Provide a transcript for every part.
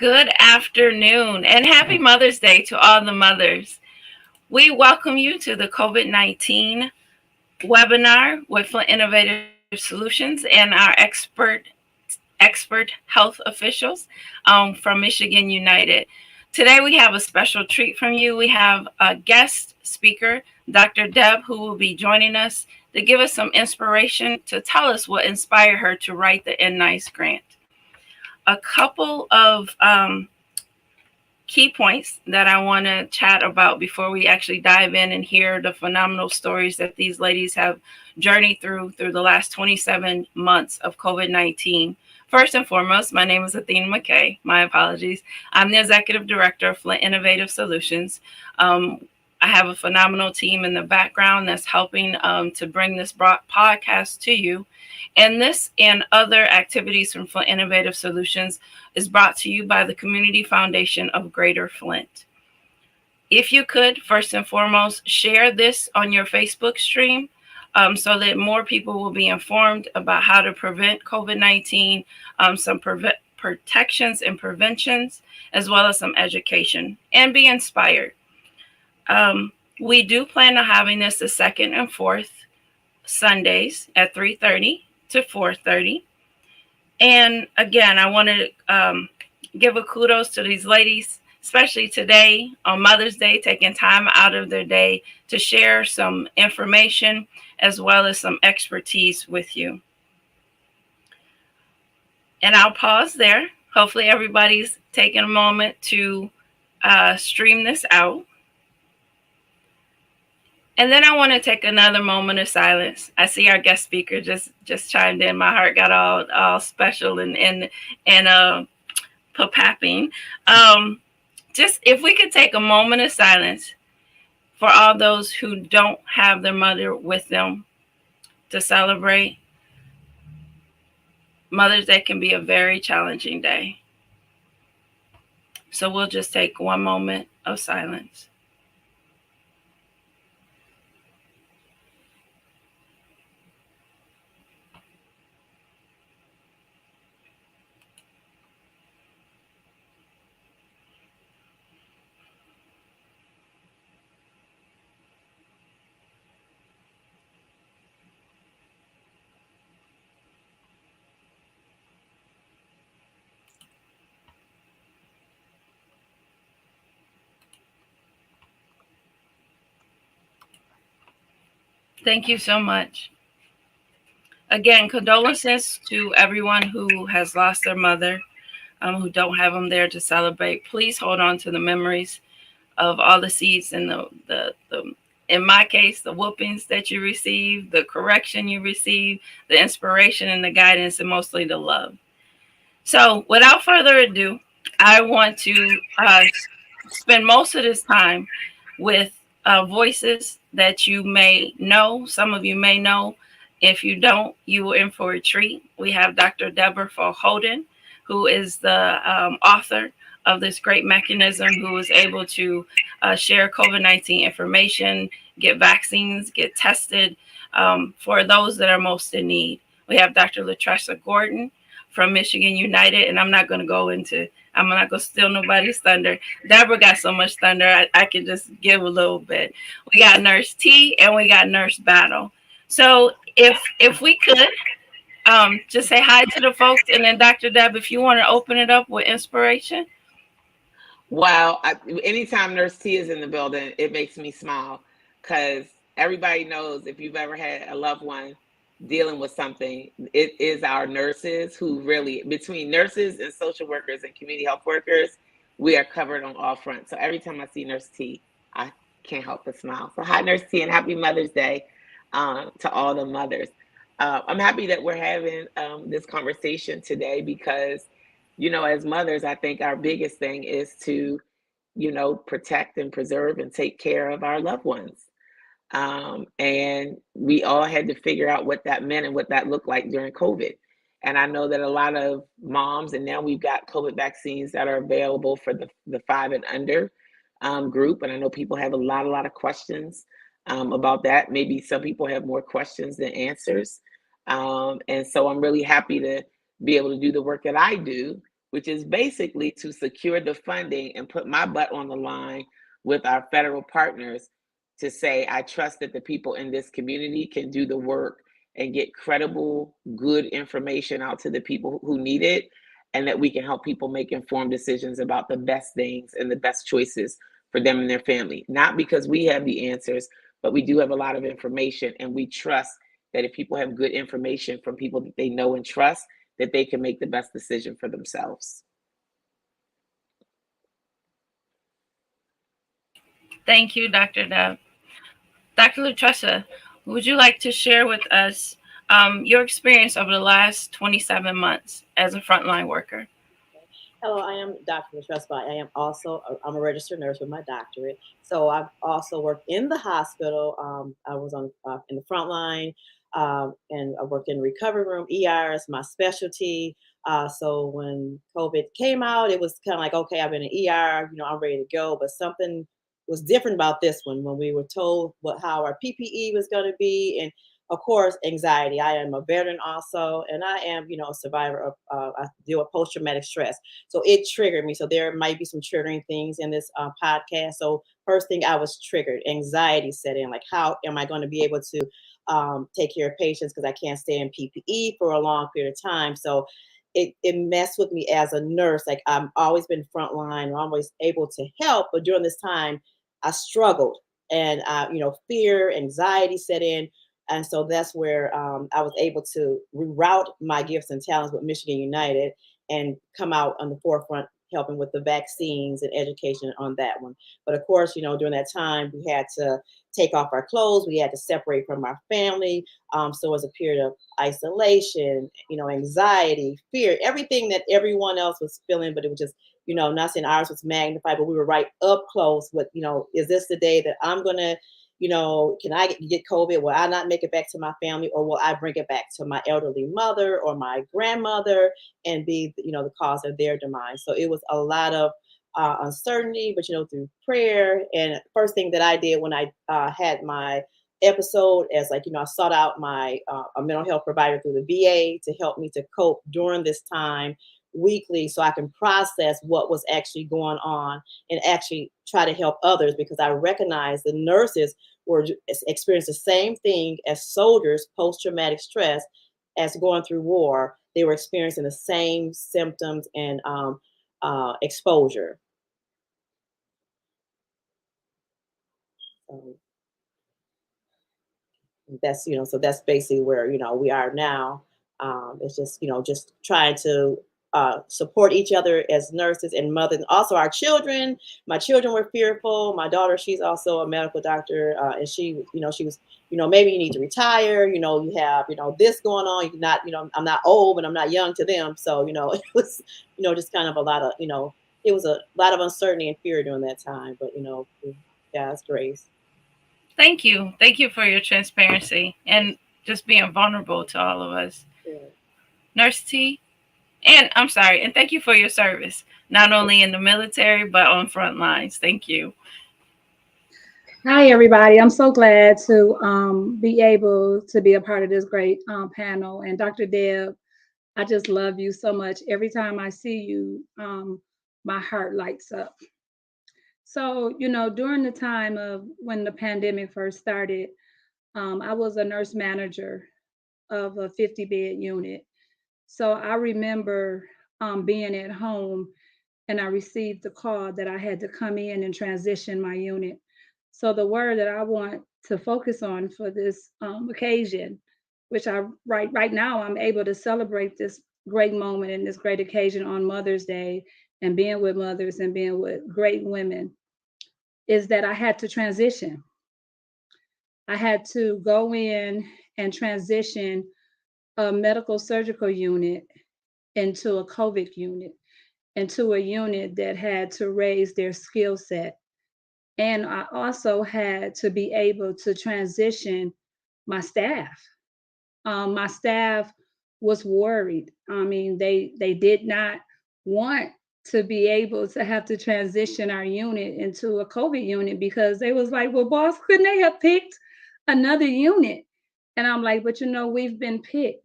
Good afternoon and happy Mother's Day to all the mothers. We welcome you to the COVID 19 webinar with Innovative Solutions and our expert health officials from Michigan United. Today we have a special treat from you. We have a guest speaker, Dr. Deb, who will be joining us to give us some inspiration to tell us what inspired her to write the N-NICE grant. A couple of key points that I want to chat about before we actually dive in and hear the phenomenal stories that these ladies have journeyed through the last 27 months of COVID-19. First and foremost, my name is Athena McKay. My apologies. I'm the Executive Director of Flint Innovative Solutions. I have a phenomenal team in the background that's helping to bring this podcast to you. And this and other activities from Flint Innovative Solutions is brought to you by the Community Foundation of Greater Flint. If you could, first and foremost, share this on your Facebook stream so that more people will be informed about how to prevent COVID-19, some protections and preventions, as well as some education, and be inspired. We do plan on having this the second and fourth Sundays at 3:30 to 4:30. And again, I want to give a kudos to these ladies, especially today on Mother's Day, taking time out of their day to share some information as well as some expertise with you. And I'll pause there. Hopefully everybody's taking a moment to stream this out. And then I want to take another moment of silence. I see our guest speaker just chimed in. My heart got all special and papping. Just if we could take a moment of silence for all those who don't have their mother with them to celebrate. Mother's Day can be a very challenging day. So we'll just take one moment of silence. Thank you so much. Again, condolences to everyone who has lost their mother, who don't have them there to celebrate. Please hold on to the memories of all the seeds and the in my case, the whoopings that you receive, the correction you receive, the inspiration and the guidance, and mostly the love. So without further ado, I want to spend most of this time with voices that you may know. Some of you may know. If you don't, you are in for a treat. We have Dr. Deborah Holden, who is the author of this great mechanism, who was able to share COVID-19 information, get vaccines, get tested for those that are most in need. We have Dr. Latressa Gordon from Michigan United, and I'm not going to steal nobody's thunder. Deborah got so much thunder, I can just give a little bit. We got Nurse T and we got Nurse Battle. So if we could just say hi to the folks, and then Dr. Deb, if you want to open it up with inspiration. Wow. Anytime Nurse T is in the building, it makes me smile, because everybody knows if you've ever had a loved one dealing with something, it is our nurses who really, between nurses and social workers and community health workers, we are covered on all fronts. So every time I see Nurse T, I can't help but smile. So hi, Nurse T, and happy Mother's Day to all the mothers. I'm happy that we're having this conversation today because, as mothers, I think our biggest thing is to, protect and preserve and take care of our loved ones. And we all had to figure out what that meant and what that looked like during COVID. And I know that a lot of moms, and now we've got COVID vaccines that are available for the 5 and under group. And I know people have a lot of questions about that. Maybe some people have more questions than answers. And so I'm really happy to be able to do the work that I do which is basically to secure the funding and put my butt on the line with our federal partners to say, I trust that the people in this community can do the work and get credible, good information out to the people who need it, and that we can help people make informed decisions about the best things and the best choices for them and their family. Not because we have the answers, but we do have a lot of information, and we trust that if people have good information from people that they know and trust, that they can make the best decision for themselves. Thank you, Dr. Deb. Dr. Lutressa, would you like to share with us your experience over the last 27 months as a frontline worker? Hello, I am Dr. Michelle Spot. I am also I'm a registered nurse with my doctorate. So I've also worked in the hospital. I was on in the front line, and I worked in the recovery room. ER is my specialty. So when COVID came out, it was kind of like, okay, I've been in ER. I'm ready to go. But something was different about this one when we were told how our PPE was going to be, and of course, anxiety. I am a veteran also, and I am, a survivor of, I deal with post-traumatic stress. So it triggered me. So there might be some triggering things in this podcast. So first thing, I was triggered. Anxiety set in. Like, how am I going to be able to take care of patients because I can't stay in PPE for a long period of time? So it messed with me as a nurse. Like, I've always been frontline, always able to help, but during this time, I struggled, and fear, anxiety set in. And so that's where I was able to reroute my gifts and talents with Michigan United and come out on the forefront helping with the vaccines and education on that one. But of course, during that time, we had to take off our clothes. We had to separate from our family. So it was a period of isolation, anxiety, fear, everything that everyone else was feeling, but it was just, not saying ours was magnified, but we were right up close with, is this the day that I'm going to, can I get COVID? Will I not make it back to my family, or will I bring it back to my elderly mother or my grandmother and be, the cause of their demise? So it was a lot of uncertainty, but through prayer. And first thing that I did when I had my episode, as like, I sought out my a mental health provider through the VA to help me to cope during this time weekly, so I can process what was actually going on and actually try to help others, because I recognize the nurses were experiencing the same thing as soldiers, post-traumatic stress, as going through war. They were experiencing the same symptoms and exposure. So so that's basically where we are now. It's just just trying to support each other as nurses and mothers, and also our children. My children were fearful. My daughter, she's also a medical doctor, and she was maybe you need to retire. You have this going on. You're not I'm not old, but I'm not young to them. So it was just kind of a lot of it was a lot of uncertainty and fear during that time. But God's grace. Thank you. Thank you for your transparency and just being vulnerable to all of us. Yeah. Nurse T, and I'm sorry, and thank you for your service, not only in the military, but on front lines. Thank you. Hi, everybody. I'm so glad to be able to be a part of this great panel. And Dr. Deb, I just love you so much. Every time I see you, my heart lights up. So, during the time of when the pandemic first started, I was a nurse manager of a 50-bed unit. So I remember being at home, and I received the call that I had to come in and transition my unit. So the word that I want to focus on for this occasion, which right now I'm able to celebrate this great moment and this great occasion on Mother's Day, and being with mothers and being with great women, is that I had to transition. I had to go in and transition a medical surgical unit into a COVID unit, into a unit that had to raise their skill set. And I also had to be able to transition my staff. My staff was worried. I mean, they did not want to be able to have to transition our unit into a COVID unit, because they was like, well, boss, couldn't they have picked another unit? And I'm like, but we've been picked.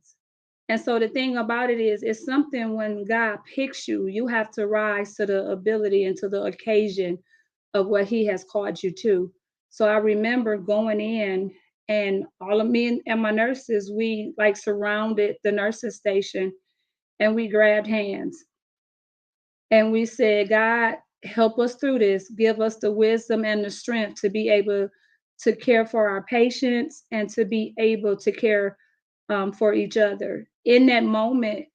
And so the thing about it is, it's something when God picks you, you have to rise to the ability and to the occasion of what He has called you to. So I remember going in, and all of me and my nurses, we like surrounded the nurses station, and we grabbed hands and we said, God, help us through this. Give us the wisdom and the strength to be able to care for our patients and to be able to care for each other. In that moment,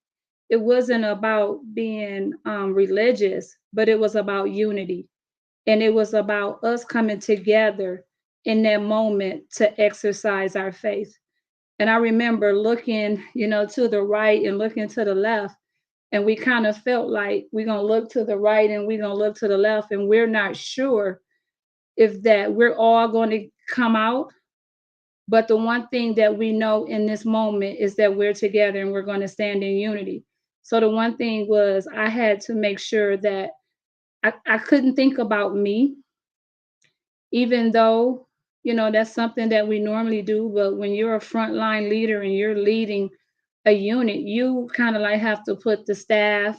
it wasn't about being religious, but it was about unity. And it was about us coming together in that moment to exercise our faith. And I remember looking, to the right and looking to the left, and we kind of felt like we're going to look to the right and we're going to look to the left, and we're not sure if that we're all going to come out. But the one thing that we know in this moment is that we're together and we're going to stand in unity. So the one thing was, I had to make sure that I couldn't think about me, even though, that's something that we normally do. But when you're a frontline leader and you're leading a unit, you kind of like have to put the staff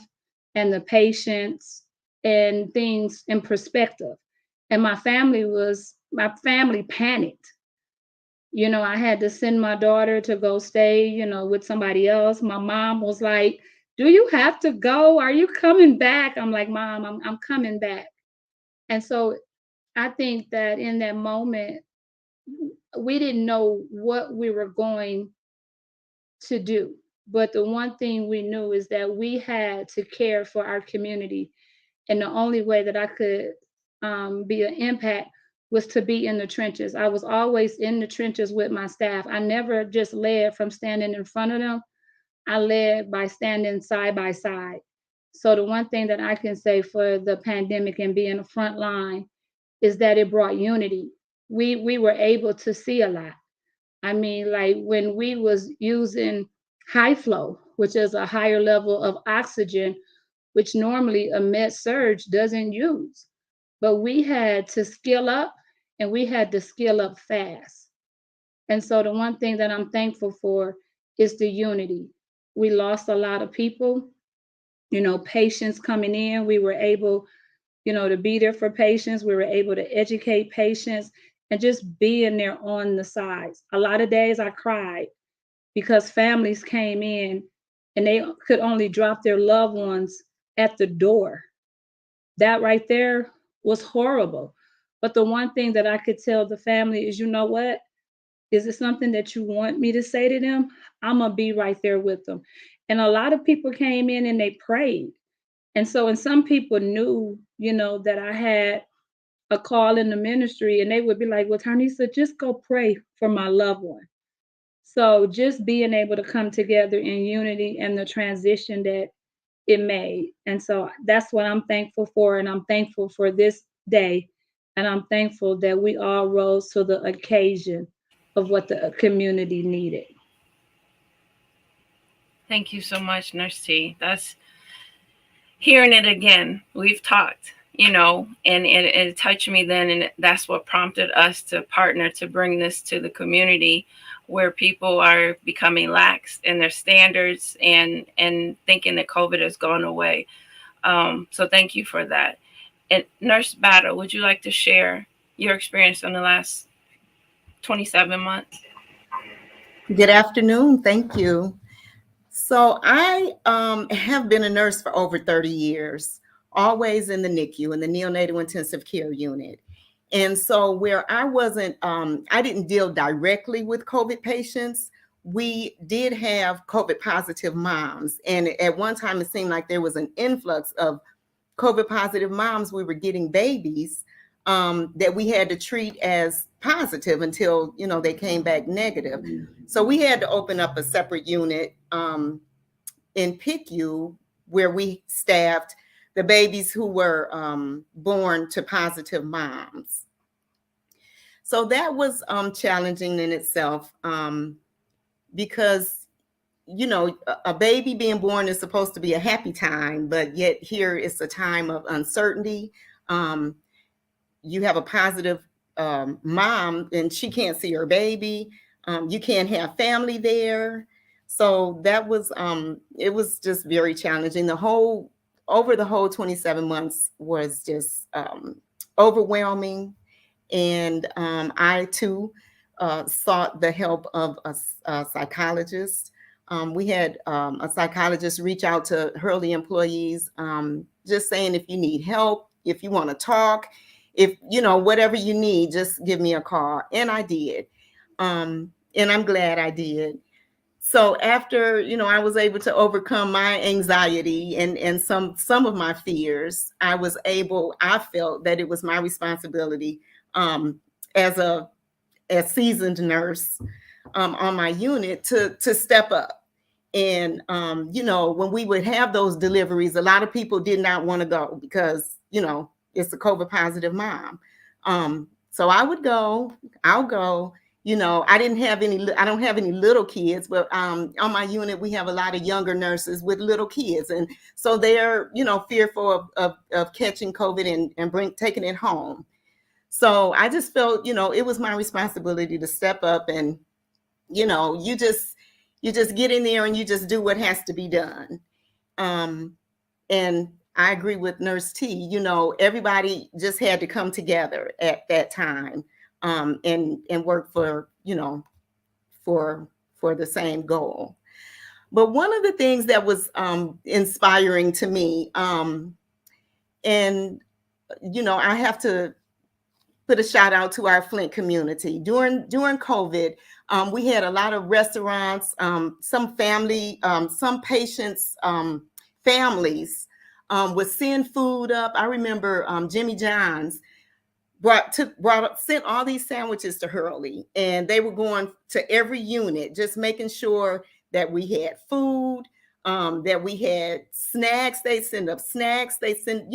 and the patients and things in perspective. And my family panicked. I had to send my daughter to go stay, with somebody else. My mom was like, "Do you have to go? Are you coming back?" I'm like, "Mom, I'm coming back." And so I think that in that moment, we didn't know what we were going to do. But the one thing we knew is that we had to care for our community. And the only way that I could be an impact was to be in the trenches. I was always in the trenches with my staff. I never just led from standing in front of them. I led by standing side by side. So the one thing that I can say for the pandemic and being the front line is that it brought unity. We were able to see a lot. I mean, like when we was using high flow, which is a higher level of oxygen, which normally a med surge doesn't use. But we had to skill up, and we had to skill up fast. And so the one thing that I'm thankful for is the unity. We lost a lot of people, patients coming in. We were able, to be there for patients. We were able to educate patients and just being there on the sides. A lot of days I cried because families came in and they could only drop their loved ones at the door. That right there was horrible. But the one thing that I could tell the family is, you know what? Is it something that you want me to say to them? I'm going to be right there with them. And a lot of people came in and they prayed. And so, and some people knew, that I had a call in the ministry, and they would be like, "Well, Tarnisa, just go pray for my loved one." So just being able to come together in unity and the transition that it made. And so that's what I'm thankful for. And I'm thankful for this day. And I'm thankful that we all rose to the occasion of what the community needed. Thank you so much, Nurse T. That's hearing it again. We've talked, and it touched me then. And that's what prompted us to partner to bring this to the community where people are becoming lax in their standards and thinking that COVID has gone away. So thank you for that. And Nurse Battle, would you like to share your experience in the last 27 months? Good afternoon. Thank you. So I have been a nurse for over 30 years, always in the NICU, in the neonatal intensive care unit. And so where I didn't deal directly with COVID patients. We did have COVID positive moms. And at one time, it seemed like there was an influx of COVID positive moms. We were getting babies that we had to treat as positive until, they came back negative. So we had to open up a separate unit in PICU where we staffed the babies who were born to positive moms. So that was challenging in itself because, a baby being born is supposed to be a happy time, but yet here it's a time of uncertainty. You have a positive mom and she can't see her baby. You can't have family there. So that was it was just very challenging. The whole 27 months was just overwhelming. And I too sought the help of a psychologist. We had a psychologist reach out to Hurley employees, just saying, if you need help, if you want to talk, if you know, whatever you need, just give me a call. And I did. And I'm glad I did. So after, I was able to overcome my anxiety and some of my fears, I felt that it was my responsibility, um, as a seasoned nurse, on my unit, to step up. And when we would have those deliveries, a lot of people did not want to go because it's a COVID positive mom. So I'll go. I don't have any little kids, but on my unit we have a lot of younger nurses with little kids, and so they're fearful of catching COVID and taking it home. So I just felt, it was my responsibility to step up. And you just get in there and you just do what has to be done. And I agree with Nurse T. Everybody just had to come together at that time, and work for the same goal. But one of the things that was inspiring to me, and I have to put a shout out to our Flint community. During COVID, we had a lot of restaurants, some patients, families would send food up. I remember Jimmy John's sent all these sandwiches to Hurley, and they were going to every unit, just making sure that we had food, that we had snacks. They send up snacks. They send,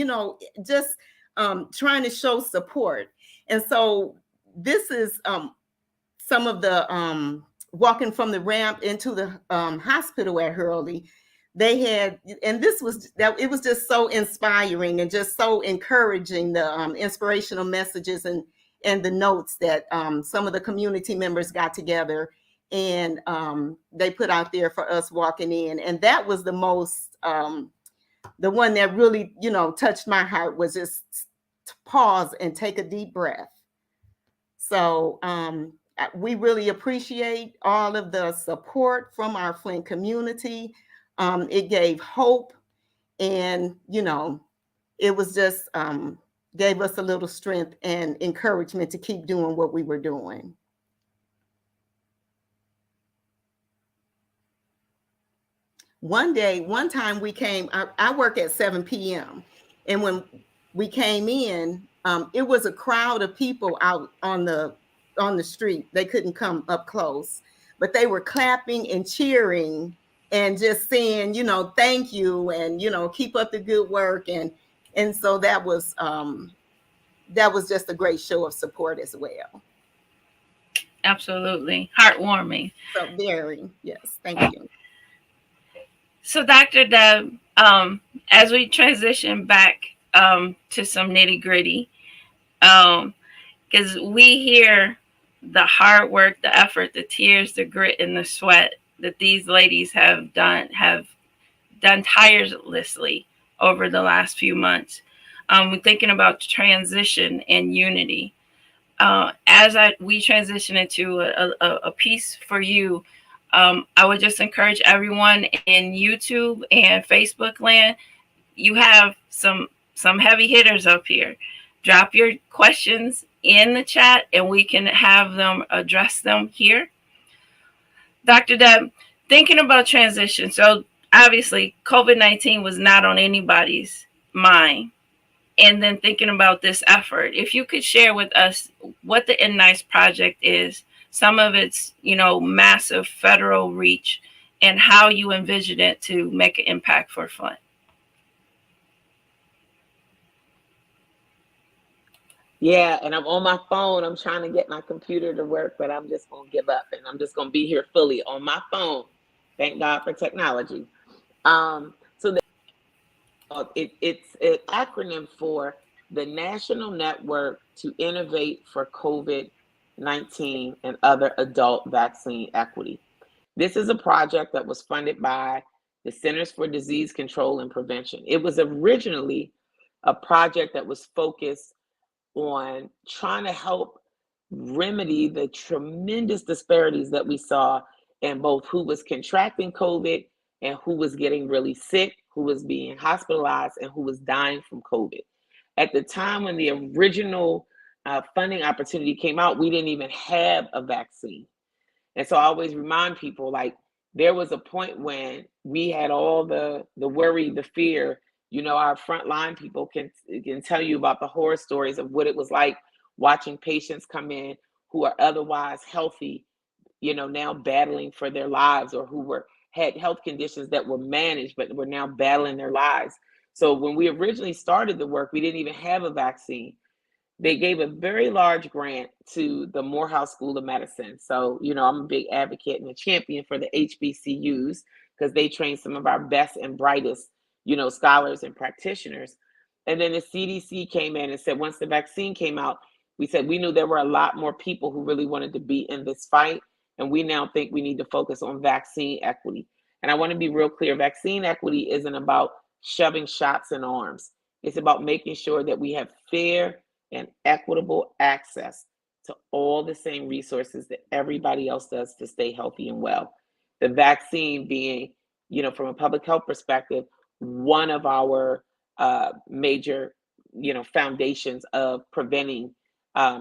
just trying to show support. And so this is some of the walking from the ramp into the hospital at Hurley. They had, and it was just so inspiring and just so encouraging, the inspirational messages and the notes that some of the community members got together and they put out there for us walking in. And that was the one that really, touched my heart, was just to pause and take a deep breath. So we really appreciate all of the support from our Flint community. It gave hope, and it was just gave us a little strength and encouragement to keep doing what we were doing. One time we came, I work at 7 p.m. And when we came in, it was a crowd of people out on the street. They couldn't come up close, but they were clapping and cheering and just saying, thank you, and keep up the good work. And so that was just a great show of support as well. Absolutely. Heartwarming. So very, yes, thank you. So Dr. Deb, as we transition back to some nitty gritty, because we hear the hard work, the effort, the tears, the grit, and the sweat that these ladies have done tirelessly over the last few months. We're thinking about transition and unity. We transition into a piece for you, I would just encourage everyone in YouTube and Facebook land. You have some heavy hitters up here. Drop your questions in the chat and we can have them address them here. Dr. Deb, thinking about transition. So obviously COVID-19 was not on anybody's mind. And then thinking about this effort, if you could share with us what the N-Nice project is, some of its, massive federal reach, and how you envision it to make an impact for Flint. Yeah, and I'm on my phone. I'm trying to get my computer to work, but I'm just going to give up, and I'm just going to be here fully on my phone. Thank God for technology. It's an acronym for the National Network to Innovate for COVID-19 and Other Adult Vaccine Equity. This is a project that was funded by the Centers for Disease Control and Prevention. It was originally a project that was focused on trying to help remedy the tremendous disparities that we saw in both who was contracting COVID and who was getting really sick, who was being hospitalized, and who was dying from COVID. At the time when the original funding opportunity came out, we didn't even have a vaccine. And so I always remind people, like, there was a point when we had all the worry, the fear. You know, our frontline people can tell you about the horror stories of what it was like watching patients come in who are otherwise healthy, you know, now battling for their lives, or who had health conditions that were managed but were now battling their lives. So when we originally started the work, we didn't even have a vaccine. They gave a very large grant to the Morehouse School of Medicine. So, you know, I'm a big advocate and a champion for the HBCUs because they train some of our best and brightest, you know, scholars and practitioners. And then the CDC came in and said, once the vaccine came out, we said we knew there were a lot more people who really wanted to be in this fight. And we now think we need to focus on vaccine equity. And I want to be real clear, vaccine equity isn't about shoving shots in arms. It's about making sure that we have fair and equitable access to all the same resources that everybody else does to stay healthy and well. The vaccine being, you know, from a public health perspective, one of our major, you know, foundations of preventing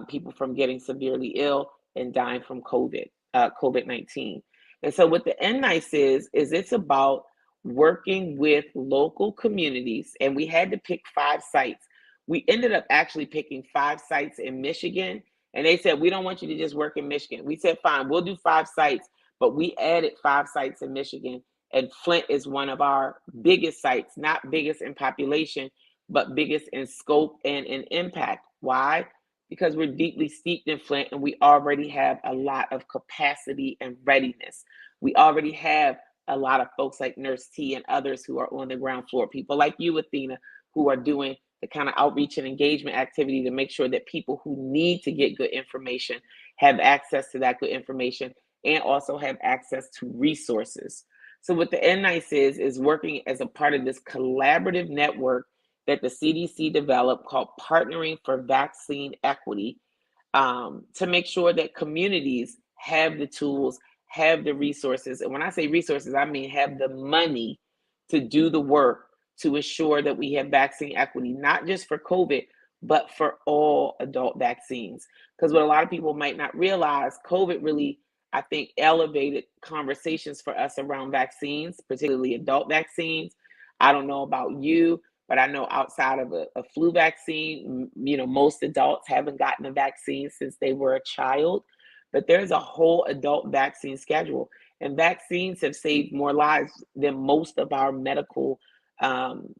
people from getting severely ill and dying from COVID-19. And so what the NNICE is it's about working with local communities, and we had to pick 5 sites. We ended up actually picking 5 sites in Michigan, and they said, we don't want you to just work in Michigan. We said, fine, we'll do 5 sites, but we added 5 sites in Michigan, and Flint is one of our biggest sites, not biggest in population, but biggest in scope and in impact. Why? Because we're deeply steeped in Flint, and we already have a lot of capacity and readiness. We already have a lot of folks like Nurse T and others who are on the ground floor, people like you, Athena, who are doing the kind of outreach and engagement activity to make sure that people who need to get good information have access to that good information and also have access to resources. So what the NNICE is working as a part of this collaborative network that the CDC developed called Partnering for Vaccine Equity, to make sure that communities have the tools, have the resources. And when I say resources, I mean have the money to do the work to ensure that we have vaccine equity, not just for COVID, but for all adult vaccines. Because what a lot of people might not realize, COVID really, I think, elevated conversations for us around vaccines, particularly adult vaccines. I don't know about you, but I know outside of a flu vaccine, you know, most adults haven't gotten a vaccine since they were a child. But there's a whole adult vaccine schedule. And vaccines have saved more lives than most of our medical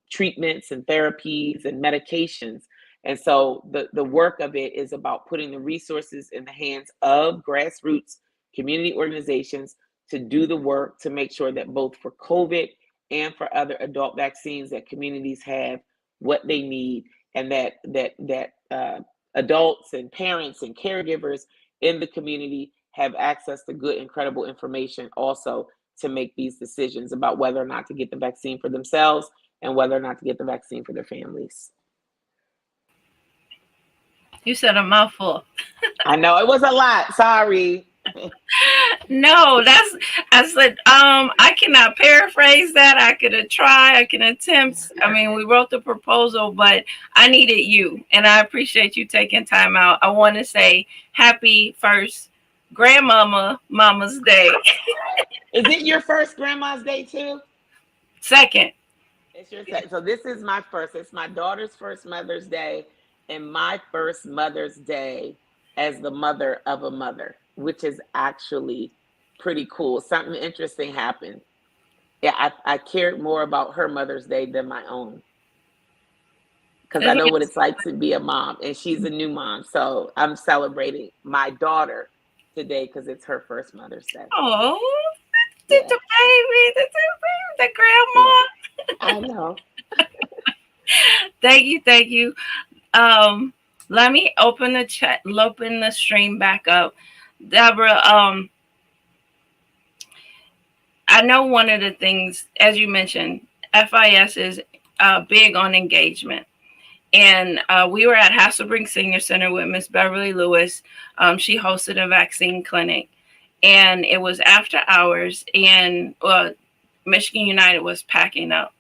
treatments and therapies and medications. And so the work of it is about putting the resources in the hands of grassroots community organizations to do the work to make sure that both for COVID and for other adult vaccines that communities have what they need, and that adults and parents and caregivers in the community have access to good and credible information also to make these decisions about whether or not to get the vaccine for themselves and whether or not to get the vaccine for their families. You said a mouthful. I know it was a lot. Sorry. No, I said, I cannot paraphrase that. I could try, I can attempt. I mean, we wrote the proposal, but I needed you, and I appreciate you taking time out. I want to say happy first Mama's Day. Is it your first Grandma's Day too? Second. It's your second. So this is my first. It's my daughter's first Mother's Day and my first Mother's Day as the mother of a mother, which is actually pretty cool. Something interesting happened. Yeah, I cared more about her Mother's Day than my own, because I know what it's like to be a mom, and she's a new mom. So I'm celebrating my daughter today because it's her first Mother's Day. Oh, Yeah. the baby, the grandma. Yeah, I know. Thank you. Let me open the chat, open the stream back up. Deborah, I know one of the things, as you mentioned, FIS is big on engagement. And we were at Hasselbrink Senior Center with Miss Beverly Lewis. She hosted a vaccine clinic, and it was after hours, and Michigan United was packing up,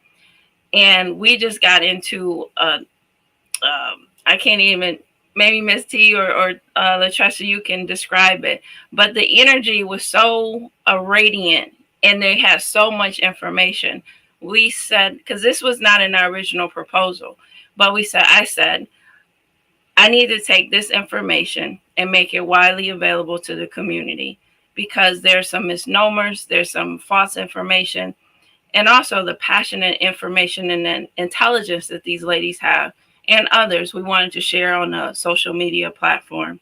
and we just got into I can't even, maybe Miss T or Latressa, you can describe it, but the energy was so radiant, and they had so much information. We said, because this was not in our original proposal, but I said, I need to take this information and make it widely available to the community, because there's some misnomers, there's some false information, and also the passionate information and the intelligence that these ladies have and others we wanted to share on a social media platform.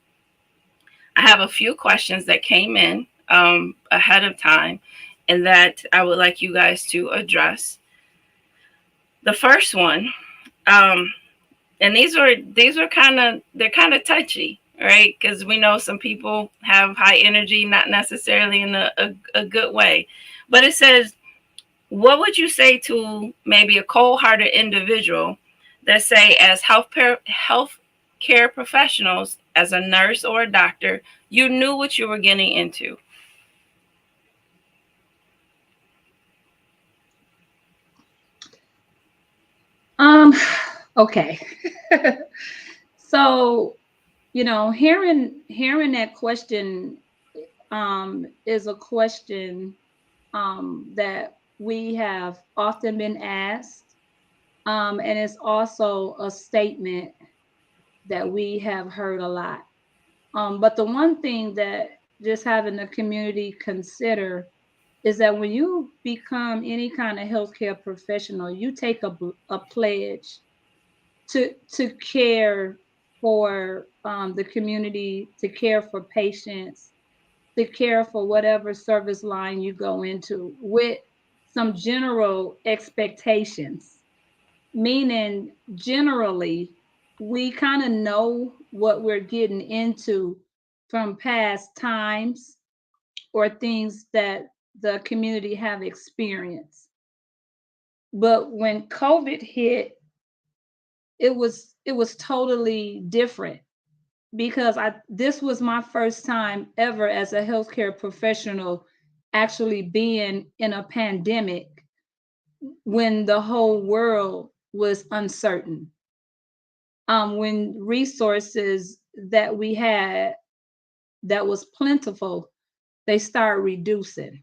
I have a few questions that came in ahead of time and that I would like you guys to address. The first one, and these were kind of touchy, right? Because we know some people have high energy, not necessarily in a good way. But it says, what would you say to maybe a cold-hearted individual that say, as health care professionals, as a nurse or a doctor, you knew what you were getting into? Um, okay. So, hearing that question is a question that we have often been asked. And it's also a statement that we have heard a lot. But the one thing that just having the community consider is that when you become any kind of healthcare professional, you take a pledge to care for the community, to care for patients, to care for whatever service line you go into with some general expectations, meaning generally we kind of know what we're getting into from past times or things that the community have experienced. But when COVID hit, it was totally different because I this was my first time ever as a healthcare professional actually being in a pandemic when the whole world was uncertain. When resources that we had that was plentiful, they start reducing.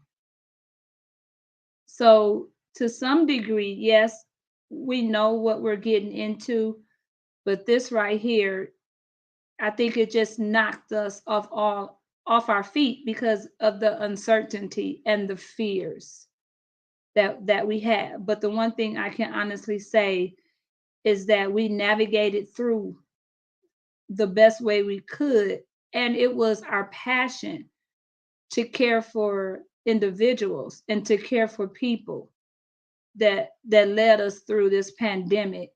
So to some degree, yes, we know what we're getting into, but this right here, I think it just knocked us off our feet because of the uncertainty and the fears that we have. But the one thing I can honestly say is that we navigated through the best way we could, and it was our passion to care for individuals and to care for people that led us through this pandemic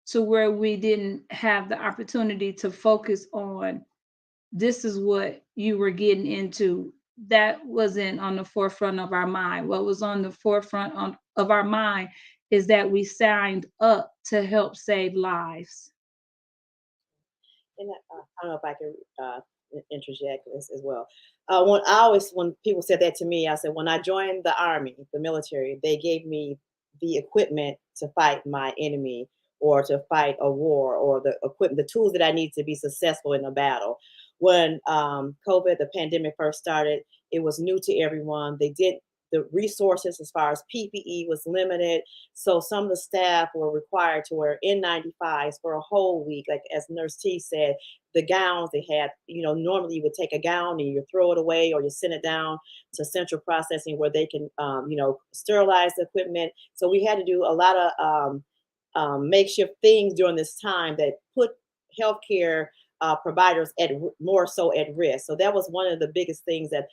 to where we didn't have the opportunity to focus on this is what you were getting into. That wasn't on the forefront of our mind. What was on the forefront of our mind is that we signed up to help save lives. And I don't know if I can interject as well. When people said that to me, I said when I joined the army, the military, they gave me the equipment to fight my enemy or to fight a war, or the equipment, the tools that I need to be successful in a battle. When COVID, the pandemic first started, it was new to everyone. The resources as far as PPE was limited. So some of the staff were required to wear N95s for a whole week. Like as Nurse T said, the gowns they had, normally you would take a gown and you throw it away or you send it down to central processing where they can, sterilize the equipment. So we had to do a lot of makeshift things during this time that put healthcare providers more so at risk. So that was one of the biggest things that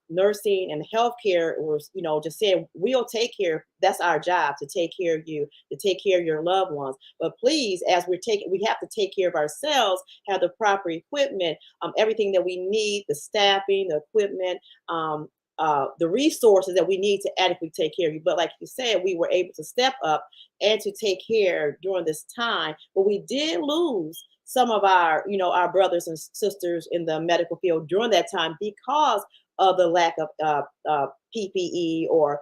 nursing and healthcare was, just saying, we'll take care. That's our job, to take care of you, to take care of your loved ones. But please, as we have to take care of ourselves, have the proper equipment, everything that we need, the staffing, the equipment, the resources that we need to adequately take care of you. But like you said, we were able to step up and to take care during this time. But we did lose some of our, our brothers and sisters in the medical field during that time because of the lack of PPE or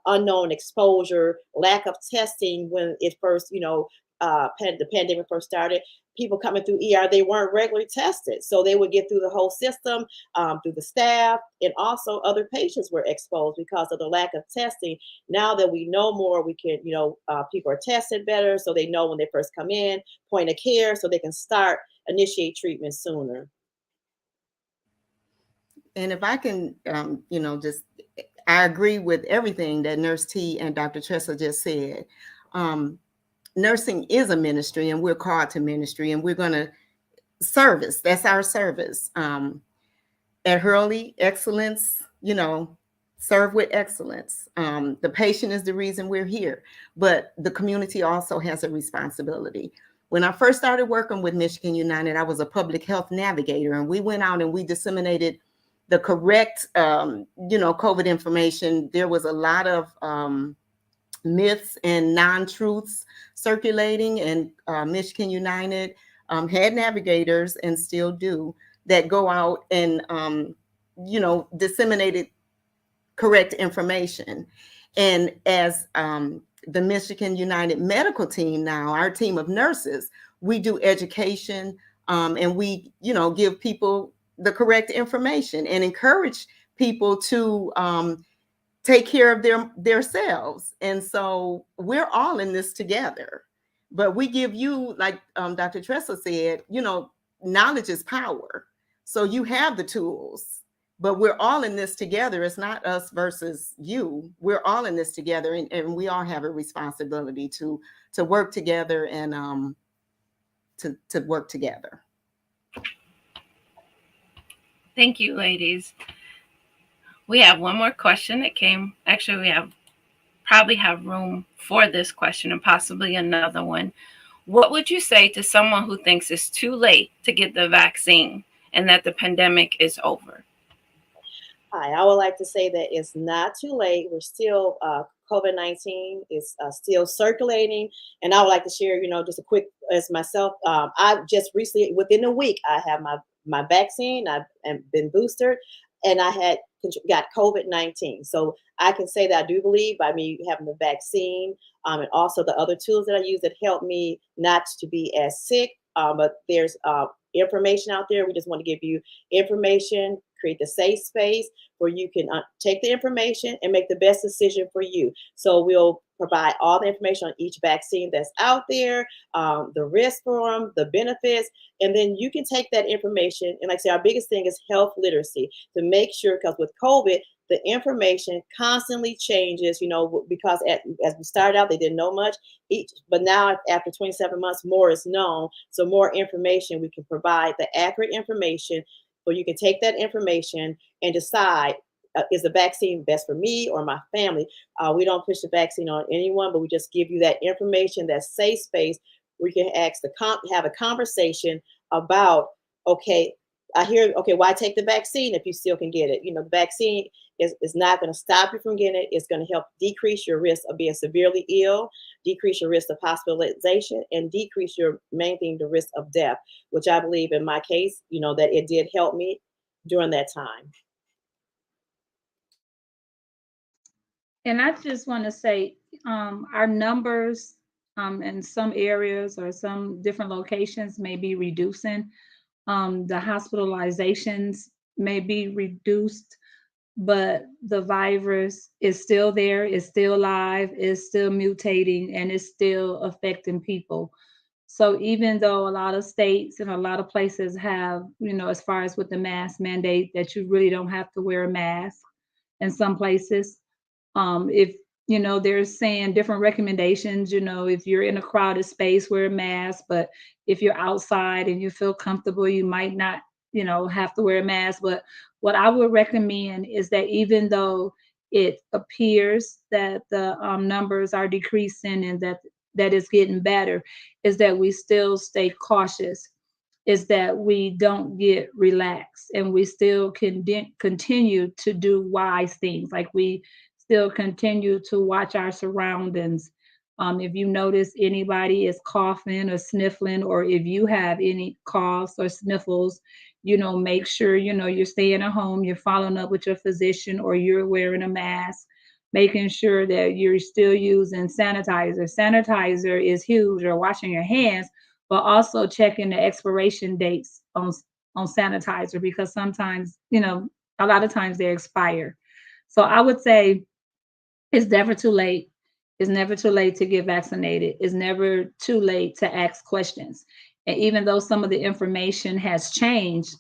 unknown exposure, lack of testing when it first, the pandemic first started. People coming through ER, they weren't regularly tested. So they would get through the whole system, through the staff, and also other patients were exposed because of the lack of testing. Now that we know more, we can, people are tested better, so they know when they first come in, point of care, so they can initiate treatment sooner. And if I can, I agree with everything that Nurse T and Dr. Tressa just said. Nursing is a ministry, and we're called to ministry, and we're going to service. That's our service. At Hurley, excellence, serve with excellence. The patient is the reason we're here, but the community also has a responsibility. When I first started working with Michigan United, I was a public health navigator, and we went out and we disseminated the correct, COVID information. There was a lot of myths and non-truths circulating, and Michigan United had navigators, and still do, that go out and disseminated correct information. And as the Michigan United medical team now, our team of nurses, we do education, and we give people the correct information and encourage people to take care of their selves. And so we're all in this together. But we give you, like Dr. Tressa said, knowledge is power. So you have the tools, but we're all in this together. It's not us versus you. We're all in this together, and we all have a responsibility to work together and to work together. Thank you, ladies. We have one more question that came. Actually, we probably have room for this question and possibly another one. What would you say to someone who thinks it's too late to get the vaccine and that the pandemic is over? Hi, I would like to say that it's not too late. We're still, COVID-19 is still circulating. And I would like to share, just a quick, as myself, I just recently, within a week, I have my vaccine. I've been boosted, and I got COVID-19. So I can say that I do believe by me having the vaccine, and also the other tools that I use that help me not to be as sick. But there's information out there. We just want to give you information, create the safe space where you can take the information and make the best decision for you. So we'll provide all the information on each vaccine that's out there, the risk for them, the benefits, and then you can take that information. And like I say, our biggest thing is health literacy, to make sure, because with COVID, the information constantly changes, because as we started out, they didn't know much. But now after 27 months, more is known. So more information, we can provide the accurate information, so you can take that information and decide, is the vaccine best for me or my family? We don't push the vaccine on anyone, but we just give you that information, that safe space where you can have a conversation about, okay, why take the vaccine if you still can get it? The vaccine is not going to stop you from getting it. It's going to help decrease your risk of being severely ill, decrease your risk of hospitalization, and decrease your main thing, the risk of death, which I believe in my case, that it did help me during that time. And I just want to say, our numbers in some areas or some different locations may be reducing. The hospitalizations may be reduced, but the virus is still there, is still alive, is still mutating, and is still affecting people. So even though a lot of states and a lot of places have, as far as with the mask mandate, that you really don't have to wear a mask in some places, if they're saying different recommendations, if you're in a crowded space, wear a mask, but if you're outside and you feel comfortable, you might not, have to wear a mask. But what I would recommend is that even though it appears that the numbers are decreasing and that it's getting better, is that we still stay cautious. is that we don't get relaxed and we still can continue to do wise things. Like we still continue to watch our surroundings. If you notice anybody is coughing or sniffling, or if you have any coughs or sniffles, make sure, you're staying at home, you're following up with your physician, or you're wearing a mask, making sure that you're still using sanitizer. Sanitizer is huge, or washing your hands, but also checking the expiration dates on sanitizer, because sometimes, a lot of times they expire. So I would say it's never too late. It's never too late to get vaccinated. It's never too late to ask questions. And even though some of the information has changed,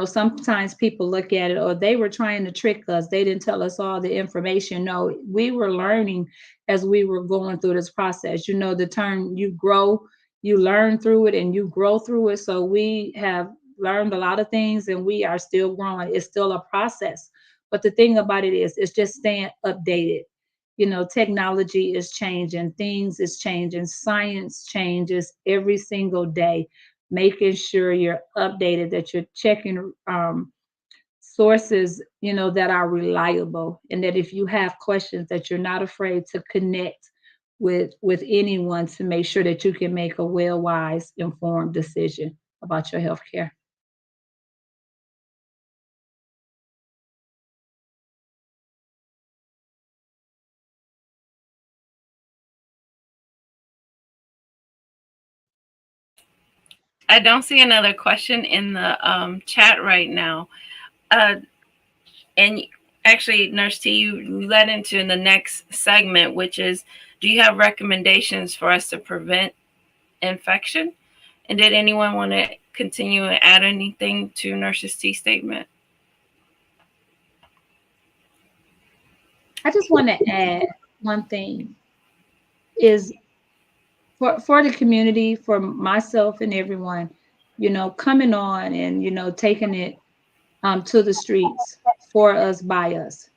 sometimes people look at it, or they were trying to trick us. They didn't tell us all the information. No, we were learning as we were going through this process. The term you grow, you learn through it and you grow through it. So we have learned a lot of things and we are still growing. It's still a process. But the thing about it is, it's just staying updated. Technology is changing, things is changing, science changes every single day. Making sure you're updated, that you're checking sources, that are reliable, and that if you have questions, that you're not afraid to connect with anyone to make sure that you can make a well wise informed decision about your health care. I don't see another question in the chat right now. Uh, and actually, Nurse T, you led into the next segment, which is, do you have recommendations for us to prevent infection? And did anyone want to continue and add anything to Nurse's T statement? I just want to add one thing is for the community, for myself and everyone, coming on and, taking it to the streets for us, by us,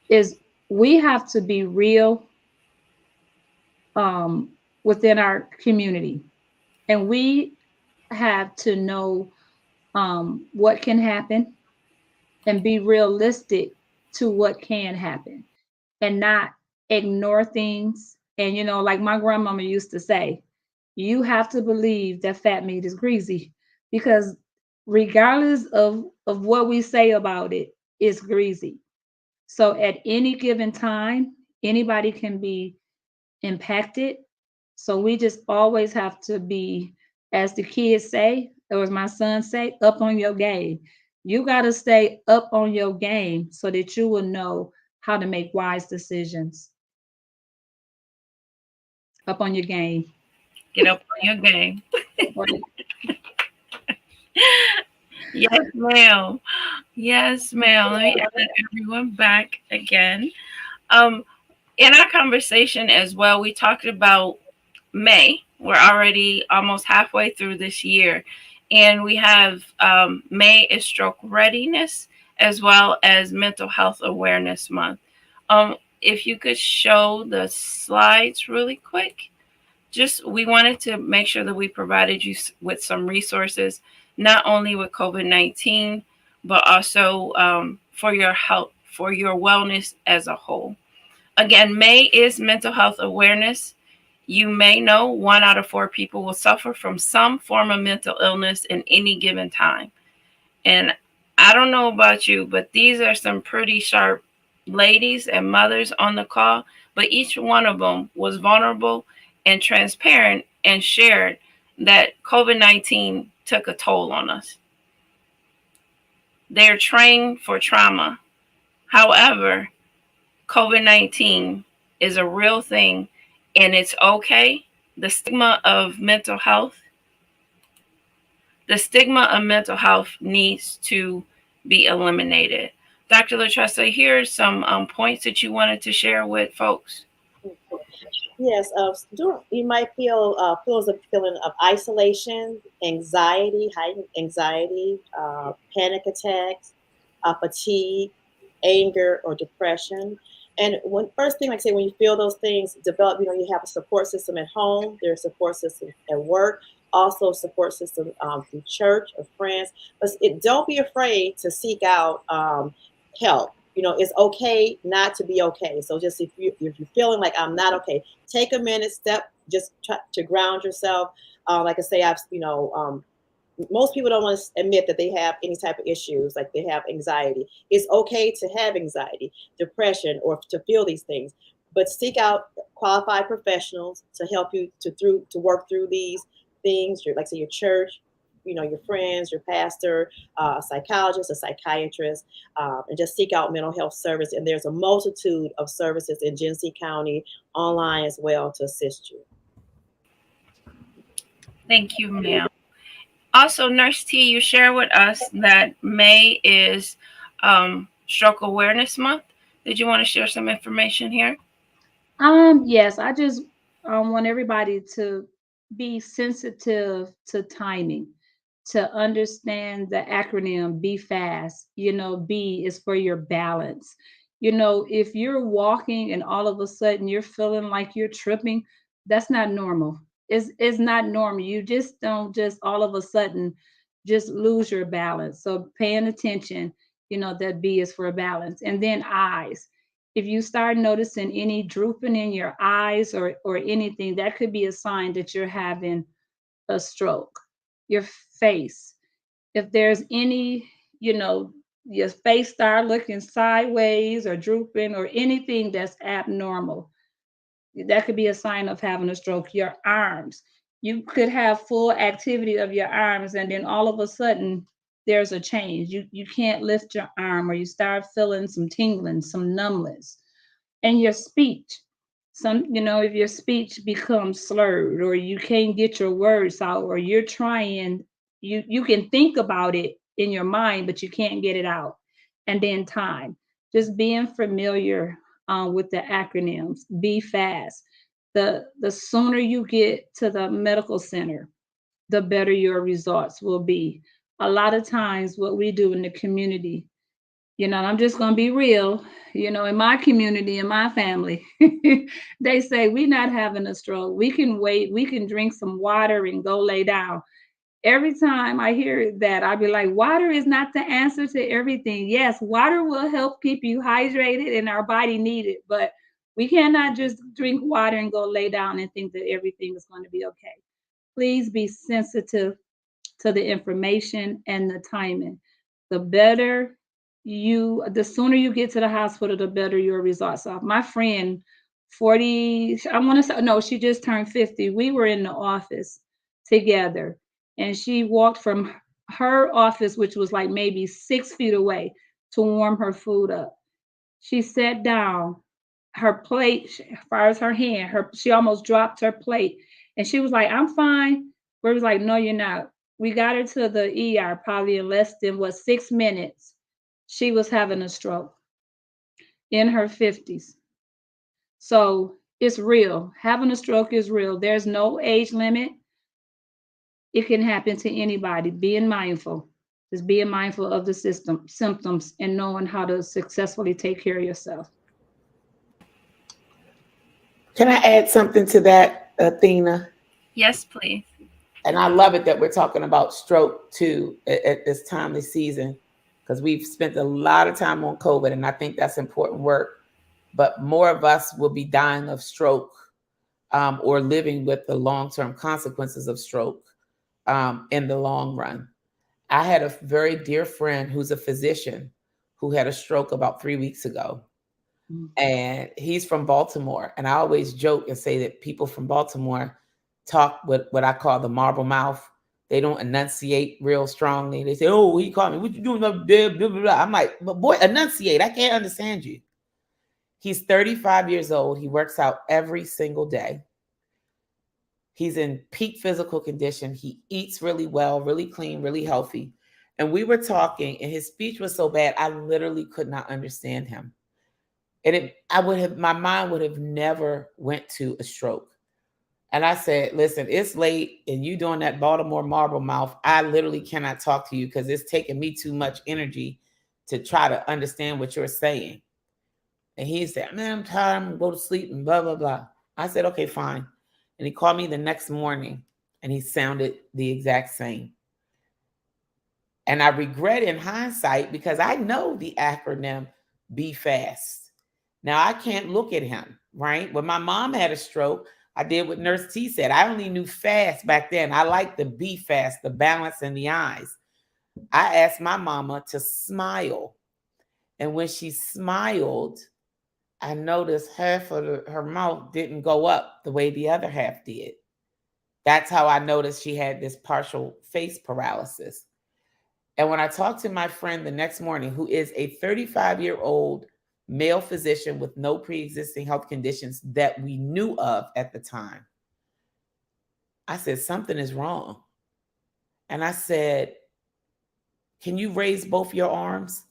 is we have to be real within our community. And we have to know what can happen and be realistic to what can happen, and not ignore things. And, like my grandmama used to say, you have to believe that fat meat is greasy, because regardless of what we say about it, it's greasy. So at any given time, anybody can be impacted. So we just always have to be, as the kids say, or as my son say, up on your game. You got to stay up on your game so that you will know how to make wise decisions. Up on your game. Get up on your game. Yes, ma'am. Yes, ma'am. Let me add everyone back again. Um, in our conversation as well, we talked about May. We're already almost halfway through this year, and we have May is Stroke Readiness as well as Mental Health Awareness Month. If you could show the slides really quick. Just we wanted to make sure that we provided you with some resources, not only with COVID-19, but also for your health, for your wellness as a whole. Again, May is Mental Health Awareness. You may know 1 out of 4 people will suffer from some form of mental illness in any given time. And I don't know about you, but these are some pretty sharp ladies and mothers on the call, but each one of them was vulnerable and transparent and shared that COVID-19 took a toll on us. They're trained for trauma. However, COVID-19 is a real thing and it's okay. The stigma of mental health, needs to be eliminated. Dr. LaTressa, here are some points that you wanted to share with folks. Yes, you might feel a feeling of isolation, anxiety, heightened anxiety, panic attacks, fatigue, anger, or depression. And first thing, like I say, when you feel those things develop, you have a support system at home, there's a support system at work, also support system through church or friends. But don't be afraid to seek out help. It's okay not to be okay. So just if you're feeling like I'm not okay, take a minute, step, just try to ground yourself. Like I say, most people don't want to admit that they have any type of issues, like they have anxiety. It's okay to have anxiety, depression, or to feel these things, but seek out qualified professionals to help you to work through these things. Like say your church, your friends, your pastor, a psychologist, a psychiatrist, and just seek out mental health service. And there's a multitude of services in Genesee County online as well to assist you. Thank you, ma'am. Also, Nurse T, you share with us that May is Stroke Awareness Month. Did you want to share some information here? Yes, I just want everybody to be sensitive to timing, to understand the acronym Be Fast. B is for your balance. If you're walking and all of a sudden you're feeling like you're tripping, that's not normal. It's not normal. You just don't just all of a sudden just lose your balance. So paying attention, that B is for balance. And then eyes, if you start noticing any drooping in your eyes or anything, that could be a sign that you're having a stroke. Your face, if there's any, your face start looking sideways or drooping or anything that's abnormal, that could be a sign of having a stroke. Your arms, you could have full activity of your arms, and then all of a sudden there's a change. You can't lift your arm, or you start feeling some tingling, some numbness. And your speech, if your speech becomes slurred, or you can't get your words out, or you're trying, you can think about it in your mind but you can't get it out. And then time, just being familiar with the acronyms. Be fast. The sooner you get to the medical center, the better your results will be. A lot of times what we do in the community, I'm just going to be real. In my community, in my family, they say we're not having a stroke. We can wait. We can drink some water and go lay down. Every time I hear that, I'll be like, water is not the answer to everything. Yes, water will help keep you hydrated and our body need it, but we cannot just drink water and go lay down and think that everything is going to be okay. Please be sensitive to the information and the timing. The better the sooner you get to the hospital, the better your results are. My friend, 40, I want to say, no, she just turned 50. We were in the office together, and she walked from her office, which was like maybe 6 feet away, to warm her food up. She sat down, her plate, as far as her hand, she almost dropped her plate. And she was like, I'm fine. We was like, no, you're not. We got her to the ER probably in less than 6 minutes. She was having a stroke in her 50s. So it's real. Having a stroke is real. There's no age limit. It can happen to anybody. Being mindful, just being mindful of the symptoms and knowing how to successfully take care of yourself. Can I add something to that, Athena? Yes, please. And I love it that we're talking about stroke too at this time of season, because we've spent a lot of time on COVID, and I think that's important work. But more of us will be dying of stroke or living with the long-term consequences of stroke in the long run. I had a very dear friend who's a physician who had a stroke about 3 weeks ago. And he's from Baltimore. And I always joke and say that people from Baltimore talk with what I call the marble mouth. They don't enunciate real strongly. They say, oh, he called me. What you doing up there? Blah, blah, blah. I'm like, but boy, enunciate. I can't understand you. He's 35 years old. He works out every single day. He's in peak physical condition. He eats really well, really clean, really healthy. And we were talking, and his speech was so bad, I literally could not understand him. And my mind would have never went to a stroke. And I said, listen, it's late and you doing that Baltimore marble mouth. I literally cannot talk to you because it's taking me too much energy to try to understand what you're saying. And he said, man, I'm tired. I'm going to go to sleep and blah, blah, blah. I said, okay, fine. And he called me the next morning. And he sounded the exact same. And I regret in hindsight because I know the acronym Be Fast. Now I can't look at him, right? When my mom had a stroke, I did what Nurse T said. I only knew fast back then. I liked the Be Fast, the balance in the eyes. I asked my mama to smile. And when she smiled, I noticed half of her mouth didn't go up the way the other half did. That's how I noticed she had this partial face paralysis. And when I talked to my friend the next morning, who is a 35-year-old male physician with no pre-existing health conditions that we knew of at the time, I said, something is wrong. And I said, can you raise both your arms?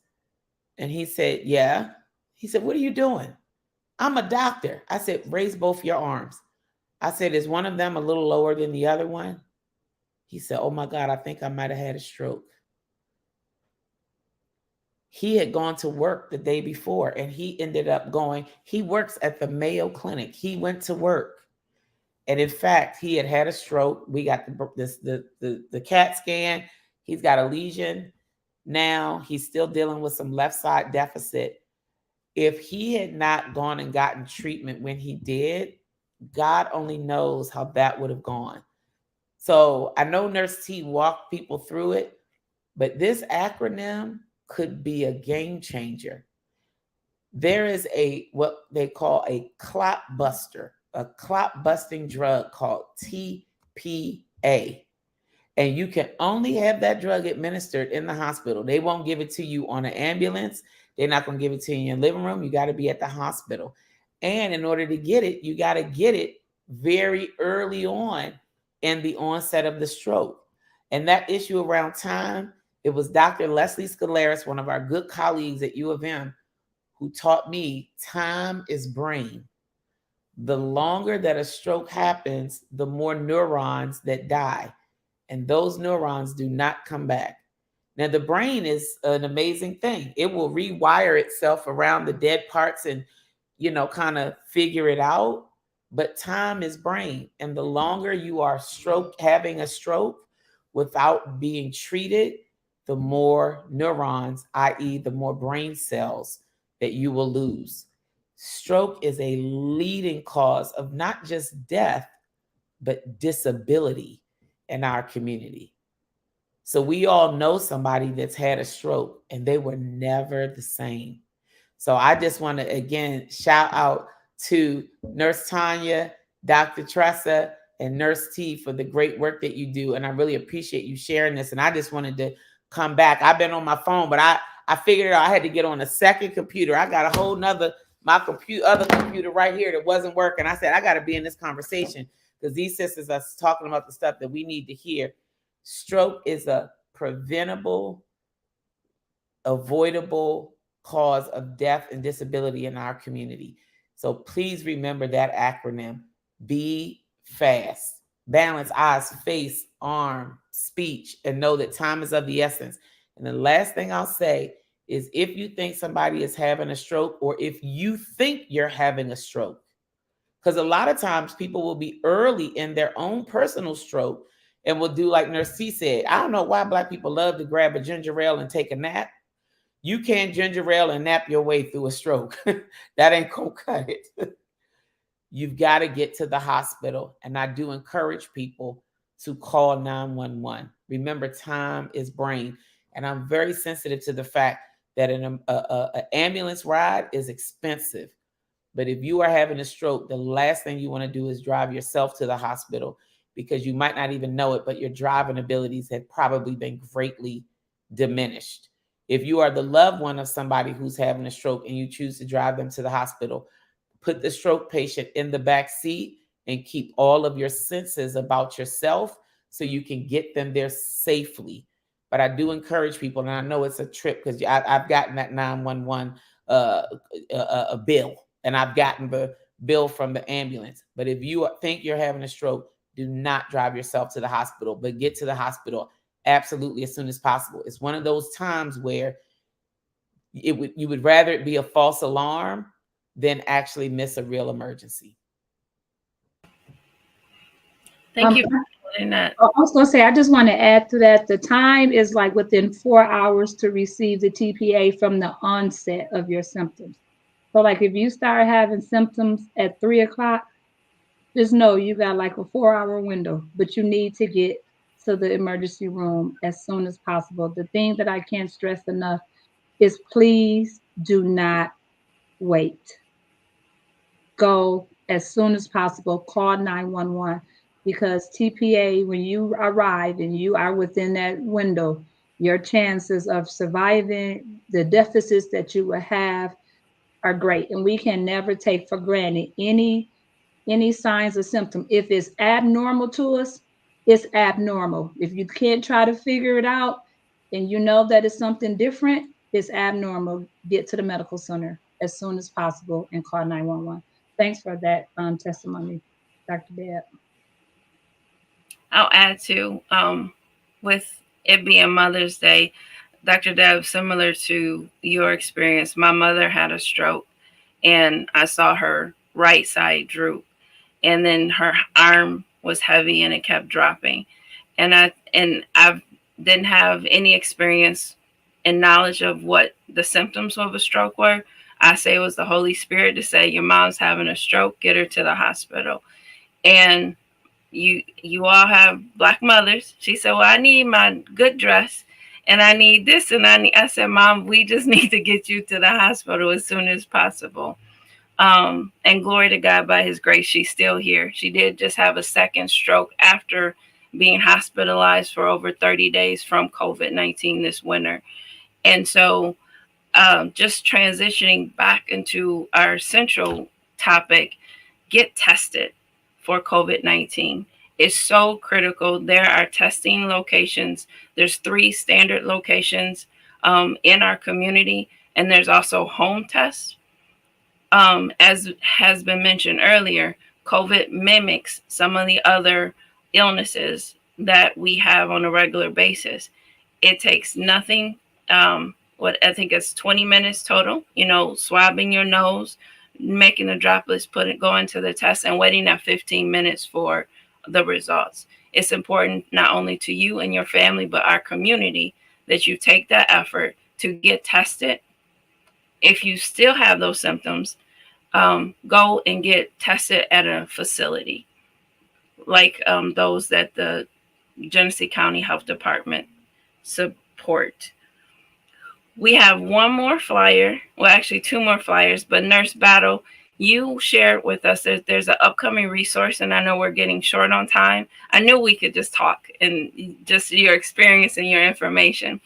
And he said, yeah. He said, what are you doing? I'm a doctor. I said, raise both your arms. I said, is one of them a little lower than the other one? He said, oh my God, I think I might have had a stroke. He had gone to work the day before and he ended up going, he works at the Mayo Clinic. He went to work. And in fact, he had a stroke. We got the CAT scan. He's got a lesion. Now he's still dealing with some left side deficit. If he had not gone and gotten treatment when he did, God only knows how that would have gone. So I know Nurse T walked people through it, but this acronym could be a game changer. There is what they call a clot buster, a clot busting drug called TPA. And you can only have that drug administered in the hospital. They won't give it to you on an ambulance. They're not going to give it to you in your living room. You got to be at the hospital. And in order to get it, you got to get it very early on in the onset of the stroke. And that issue around time, it was Dr. Leslie Scalaris, one of our good colleagues at U of M, who taught me time is brain. The longer that a stroke happens, the more neurons that die. And those neurons do not come back. Now, the brain is an amazing thing. It will rewire itself around the dead parts and, kind of figure it out. But time is brain. And the longer you are having a stroke without being treated, the more neurons, i.e., the more brain cells that you will lose. Stroke is a leading cause of not just death, but disability in our community. So we all know somebody that's had a stroke and they were never the same. So I just want to, again, shout out to Nurse Tanya, Dr. Tressa, and Nurse T for the great work that you do. And I really appreciate you sharing this. And I just wanted to come back. I've been on my phone, but I figured out I had to get on a second computer. I got a whole nother, other computer right here that wasn't working. I said, I got to be in this conversation because these sisters are talking about the stuff that we need to hear. Stroke is a preventable, avoidable cause of death and disability in our community. So please remember that acronym, Be Fast. Balance eyes, face, arm, speech, and know that time is of the essence. And the last thing I'll say is if you think somebody is having a stroke or if you think you're having a stroke, because a lot of times people will be early in their own personal stroke and will do like Nurse C said. I don't know why Black people love to grab a ginger ale and take a nap. You can't ginger ale and nap your way through a stroke. That ain't gonna cut it. You've got to get to the hospital. And I do encourage people to call 911. Remember, time is brain. And I'm very sensitive to the fact that an ambulance ride is expensive. But if you are having a stroke, the last thing you want to do is drive yourself to the hospital because you might not even know it, but your driving abilities have probably been greatly diminished. If you are the loved one of somebody who's having a stroke and you choose to drive them to the hospital, put the stroke patient in the back seat and keep all of your senses about yourself so you can get them there safely. But I do encourage people, and I know it's a trip because I've gotten that 911 a bill, and I've gotten the bill from the ambulance. But if you think you're having a stroke, do not drive yourself to the hospital, but get to the hospital absolutely as soon as possible. It's one of those times where you would rather it be a false alarm than actually miss a real emergency. Thank you for Lynette. I was going to say, I just want to add to that. The time is like within 4 hours to receive the TPA from the onset of your symptoms. So, like if you start having symptoms at 3 o'clock, just know you got like a 4 hour window, but you need to get to the emergency room as soon as possible. The thing that I can't stress enough is please do not wait. Go as soon as possible, call 911 because TPA, when you arrive and you are within that window, your chances of surviving the deficits that you will have are great. And we can never take for granted any signs or symptom. If it's abnormal to us, it's abnormal. If you can't try to figure it out and you know that it's something different, it's abnormal. Get to the medical center as soon as possible and call 911. Thanks for that testimony, Dr. Deb. I'll add to with it being Mother's Day, Dr. Deb, similar to your experience, my mother had a stroke and I saw her right side droop, and then her arm was heavy and it kept dropping. And I didn't have any experience and knowledge of what the symptoms of a stroke were. I say it was the Holy Spirit to say, your mom's having a stroke, get her to the hospital. And you all have Black mothers. She said, well, I need my good dress and I need this and I said, Mom, we just need to get you to the hospital as soon as possible. And glory to God, by his grace, she's still here. She did just have a second stroke after being hospitalized for over 30 days from COVID-19 this winter. And so just transitioning back into our central topic, get tested for COVID-19. It's so critical. There are testing locations. There's 3 standard locations in our community, and there's also home tests. As has been mentioned earlier, COVID mimics some of the other illnesses that we have on a regular basis. It takes nothing. What I think it's 20 minutes total. Swabbing your nose, making the droplets, go into the test, and waiting that 15 minutes for the results. It's important not only to you and your family, but our community that you take that effort to get tested. If you still have those symptoms, go and get tested at a facility like those that the Genesee County Health Department support. We have one more flyer, well, actually 2 more flyers, but Nurse Battle, you shared with us that there's an upcoming resource, and I know we're getting short on time. I knew we could just talk and just your experience and your information.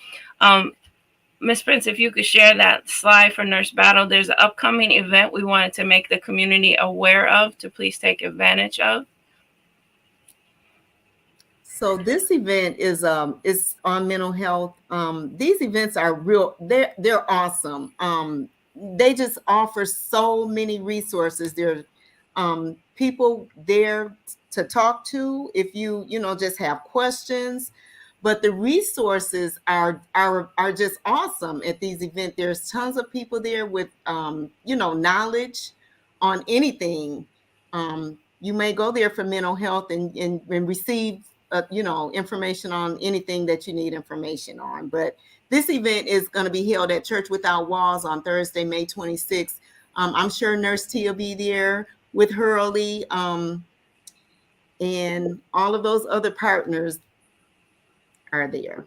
Ms. Prince, if you could share that slide for Nurse Battle, there's an upcoming event we wanted to make the community aware of to please take advantage of. So this event is on mental health. These events are real. They're awesome. They just offer so many resources. There's people there to talk to if you just have questions. But the resources are just awesome at these events. There's tons of people there with knowledge on anything. You may go there for mental health and receive information on anything that you need information on. But this event is going to be held at Church Without Walls on Thursday, May 26th. I'm sure Nurse T will be there with Hurley and all of those other partners are there.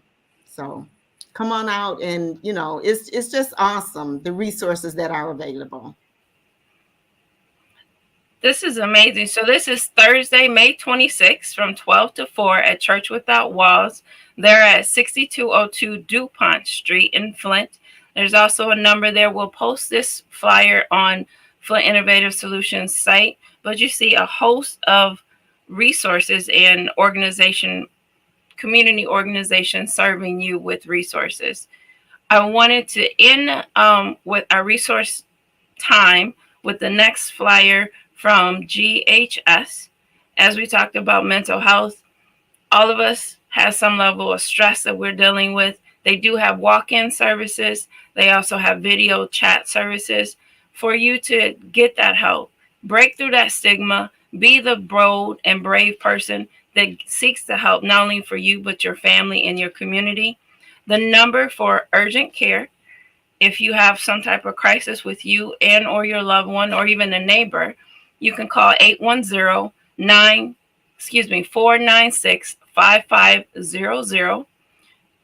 So come on out, and it's just awesome, the resources that are available. This is amazing. So this is Thursday, May 26th from 12 to 4 at Church Without Walls. They're at 6202 DuPont Street in Flint. There's also a number there. We'll post this flyer on Flint Innovative Solutions site, but you see a host of resources and community organizations serving you with resources. I wanted to end with our resource time with the next flyer from GHS. As we talked about mental health, all of us have some level of stress that we're dealing with. They do have walk-in services. They also have video chat services for you to get that help. Break through that stigma. Be the bold and brave person that seeks to help not only for you, but your family and your community. The number for urgent care, if you have some type of crisis with you and or your loved one or even a neighbor, you can call 496-5500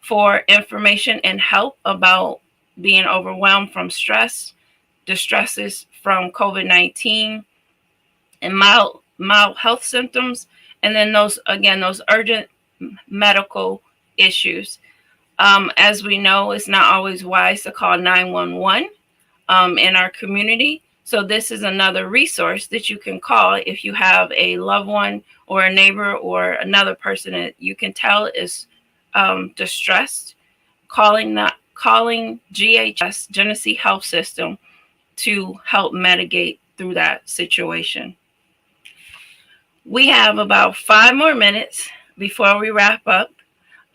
for information and help about being overwhelmed from stress, distresses from COVID-19, and mild health symptoms, and then those urgent medical issues. As we know, it's not always wise to call 911 in our community. So this is another resource that you can call if you have a loved one or a neighbor or another person that you can tell is distressed. Calling GHS, Genesee Health System, to help mitigate through that situation. We have about 5 more minutes before we wrap up.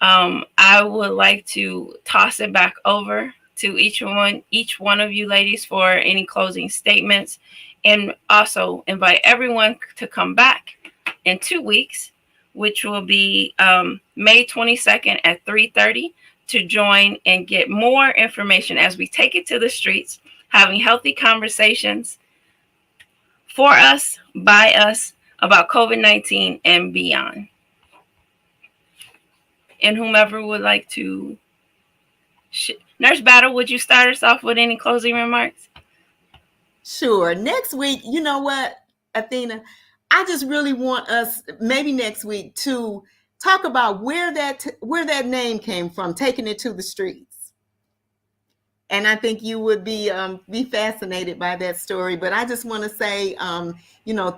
I would like to toss it back over to each one of you ladies for any closing statements, and also invite everyone to come back in 2 weeks, which will be May 22nd at 3:30, to join and get more information as we take it to the streets, having healthy conversations for us, by us, about COVID-19 and beyond. And whomever would like to, Nurse Battle, would you start us off with any closing remarks? Sure. Next week, you know what, Athena, I just really want us maybe next week to talk about where that name came from, taking it to the streets. And I think you would be fascinated by that story. But I just want to say,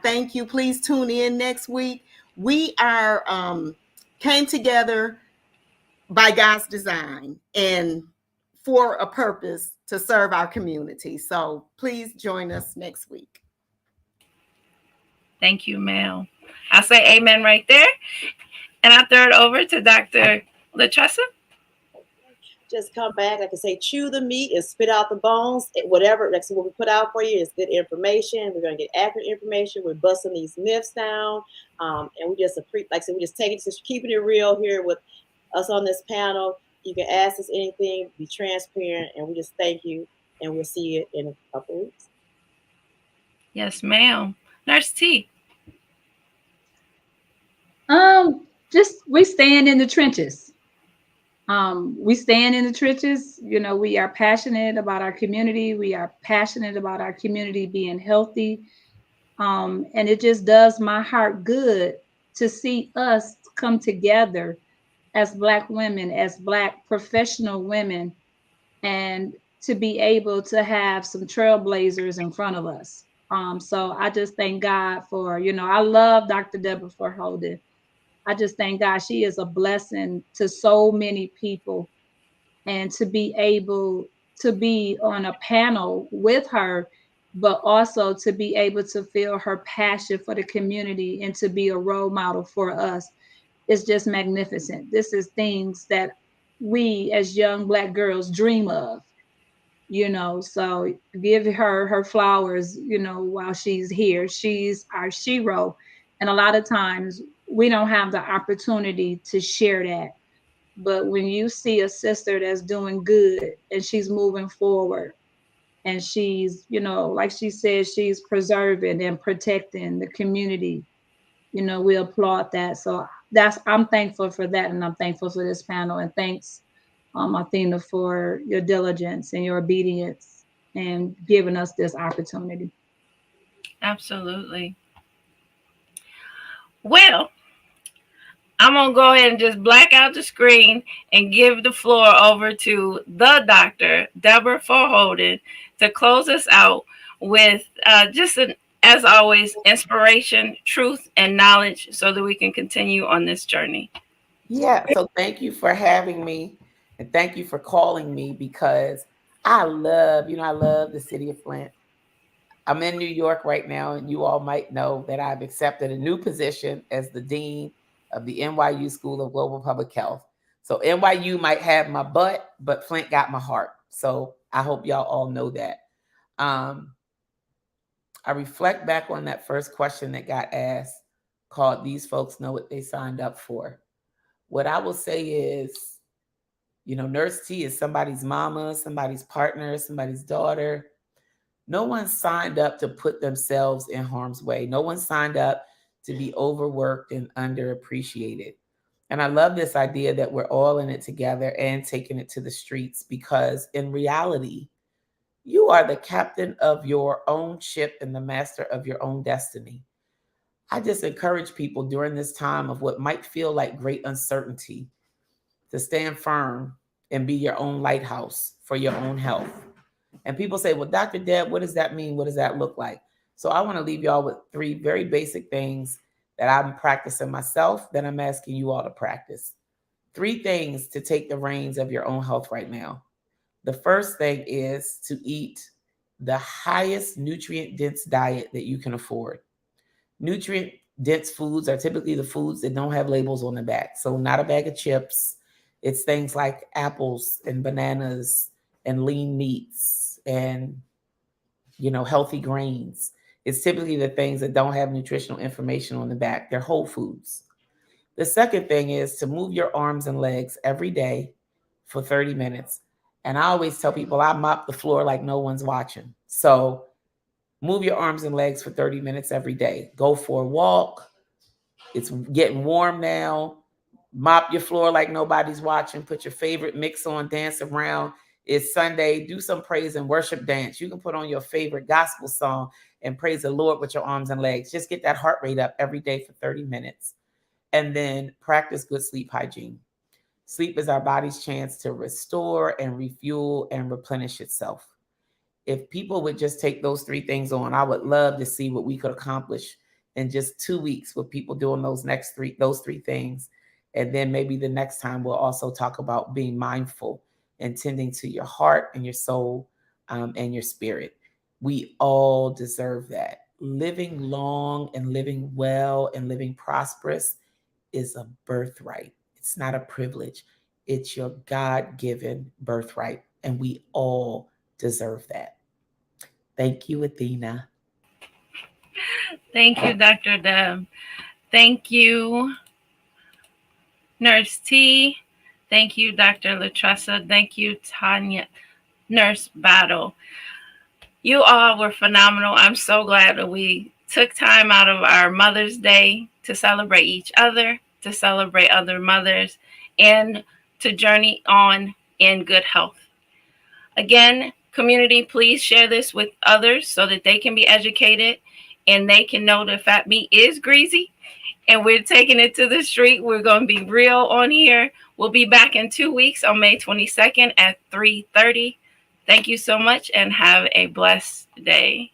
thank you. Please tune in next week. We are came together by God's design and for a purpose to serve our community. So please join us next week. Thank you, ma'am. I'll say amen right there. And I'll throw it over to Dr. Latressa. Just come back, like I say, chew the meat and spit out the bones. Whatever, like, so what we put out for you is good information. We're going to get accurate information. We're busting these myths down. And we just, like I said, we just keeping it real here with us on this panel. You can ask us anything, be transparent, and we just thank you. And we'll see you in a couple of weeks. Yes, ma'am. Nurse T. We stand in the trenches. We stand in the trenches. We are passionate about our community. We are passionate about our community being healthy. And it just does my heart good to see us come together as Black women, as Black professional women, and to be able to have some trailblazers in front of us. So I just thank God for, I love Dr. Deborah for holding. I just thank God she is a blessing to so many people, and to be able to be on a panel with her, but also to be able to feel her passion for the community and to be a role model for us is just magnificent. This is things that we as young Black girls dream of, so give her flowers, while she's here. She's our shero. And a lot of times we don't have the opportunity to share that. But when you see a sister that's doing good and she's moving forward, and she's, like she said, she's preserving and protecting the community, we applaud that. So I'm thankful for that. And I'm thankful for this panel. And thanks, Athena, for your diligence and your obedience and giving us this opportunity. Absolutely. Well, I'm going to go ahead and just black out the screen and give the floor over to the Dr. Deborah Forholden to close us out with as always, inspiration, truth, and knowledge so that we can continue on this journey. Yeah, so thank you for having me, and thank you for calling me, because I love the city of Flint. I'm in New York right now, and you all might know that I've accepted a new position as the dean of the NYU School of Global Public Health. So NYU might have my butt, but Flint got my heart. So I hope y'all all know that. I reflect back on that first question that got asked. called These Folks Know What They Signed Up For. What I will say is, Nurse T is somebody's mama, somebody's partner, somebody's daughter. No one signed up to put themselves in harm's way. No one signed up to be overworked and underappreciated. And I love this idea that we're all in it together and taking it to the streets, because in reality, you are the captain of your own ship and the master of your own destiny. I just encourage people during this time of what might feel like great uncertainty to stand firm and be your own lighthouse for your own health. And people say, well, Dr. Deb, what does that mean? What does that look like? So I want to leave y'all with 3 very basic things that I'm practicing myself that I'm asking you all to practice. 3 things to take the reins of your own health right now. The first thing is to eat the highest nutrient dense diet that you can afford. Nutrient dense foods are typically the foods that don't have labels on the back. So not a bag of chips. It's things like apples and bananas and lean meats and healthy grains. It's typically the things that don't have nutritional information on the back. They're whole foods. The second thing is to move your arms and legs every day for 30 minutes. And I always tell people I mop the floor like no one's watching. So move your arms and legs for 30 minutes every day. Go for a walk. It's getting warm now. Mop your floor like nobody's watching. Put your favorite mix on, dance around. It's Sunday. Do some praise and worship dance. You can put on your favorite gospel song and praise the Lord with your arms and legs. Just get that heart rate up every day for 30 minutes. And then practice good sleep hygiene. Sleep is our body's chance to restore and refuel and replenish itself. If people would just take those 3 things on, I would love to see what we could accomplish in just 2 weeks with people doing those three things. And then maybe the next time we'll also talk about being mindful and tending to your heart and your soul and your spirit. We all deserve that. Living long and living well and living prosperous is a birthright. It's not a privilege. It's your God-given birthright. And we all deserve that. Thank you, Athena. Thank you, Dr. Deb. Thank you, Nurse T. Thank you, Dr. Latressa. Thank you, Tanya, Nurse Battle. You all were phenomenal. I'm so glad that we took time out of our Mother's Day to celebrate each other, to celebrate other mothers, and to journey on in good health. Again, community, please share this with others so that they can be educated and they can know that fat meat is greasy. And we're taking it to the street. We're going to be real on here. We'll be back in 2 weeks on May 22nd at 3:30. Thank you so much and have a blessed day.